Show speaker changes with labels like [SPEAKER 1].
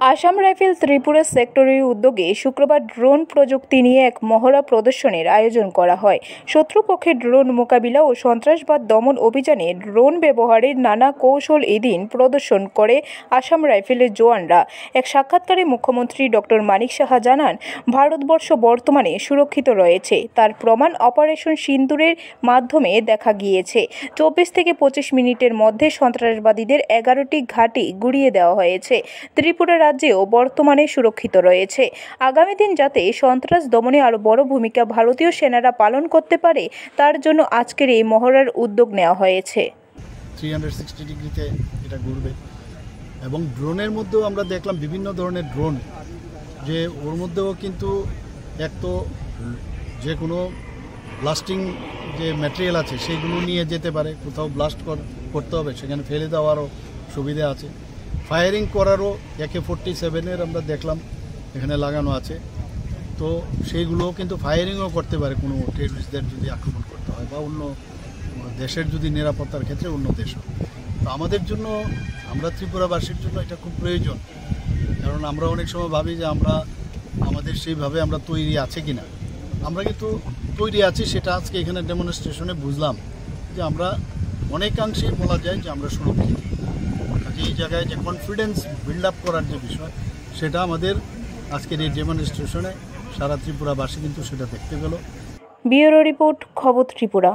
[SPEAKER 1] Assam rifle Tripura সেক্টরের উদ্যোগে শুক্রবার ড্রোন প্রযুক্তি নিয়ে এক মহড়া প্রদর্শনের আয়োজন করা হয়। শত্রুপক্ষের ড্রোন মোকাবিলা ও সন্ত্রাসবাদ দমন অভিযানে ড্রোন ব্যবহারের নানা কৌশল এদিন প্রদর্শন করে আসাম রাইফেলের জওয়ানরা। এক সাক্ষাৎকারে মুখ্যমন্ত্রী ডক্টর মানিক সাহা জানান, ভারতবর্ষ বর্তমানে সুরক্ষিত রয়েছে। তার প্রমাণ অপারেশন সিন্দুরের মাধ্যমে দেখা গিয়েছে। 24 থেকে 25 মিনিটের মধ্যে সন্ত্রাসবাদীদের 11টি ঘাঁটি গুঁড়িয়ে দেওয়া হয়েছে। ত্রিপুরা রাজ্যেও বর্তমানে সুরক্ষিত রয়েছে। আগামী দিন যাতে সন্ত্রাস দমনে আরও বড় ভূমিকা ভারতীয় সেনারা পালন করতে পারে, তার জন্য আজকের এই মহড়ার উদ্যোগ নেওয়া হয়েছে।
[SPEAKER 2] 360 ডিগ্রিতে এটা ঘুরবে এবং ড্রোনের মধ্যেও আমরা দেখলাম বিভিন্ন ধরনের ড্রোন, যে ওর মধ্যেও কিন্তু এক তো যে কোনো ব্লাস্টিং যে ম্যাটেরিয়াল আছে সেইগুলো নিয়ে যেতে পারে, কোথাও ব্লাস্ট করতে হবে সেখানে ফেলে দেওয়ারও সুবিধা আছে। ফায়ারিং করারও AK-47 আমরা দেখলাম এখানে লাগানো আছে, তো সেইগুলোও কিন্তু ফায়ারিংও করতে পারে কোনো টেররিস্টদের যদি আক্রমণ করতে হয় বা অন্য দেশের যদি নিরাপত্তার ক্ষেত্রে অন্য দেশও। তো আমাদের জন্য, আমরা ত্রিপুরাবাসীর জন্য এটা খুব প্রয়োজন, কারণ আমরা অনেক সময় ভাবি যে আমাদের সেইভাবে আমরা তৈরি আছে কি না। আমরা কিন্তু তৈরি আছি, সেটা আজকে এখানে ডেমনস্ট্রেশনে বুঝলাম যে আমরা অনেকাংশেই বলা যায় যে আমরা সুরক্ষিত। এই জায়গায় যে কনফিডেন্স বিল্ড আপ করার যে বিষয়, সেটা আমাদের আজকের এই ডেমনস্ট্রেশনে সারা ত্রিপুরাবাসী কিন্তু সেটা দেখতে পেল।
[SPEAKER 1] ব্যুরো রিপোর্ট, খবর ত্রিপুরা।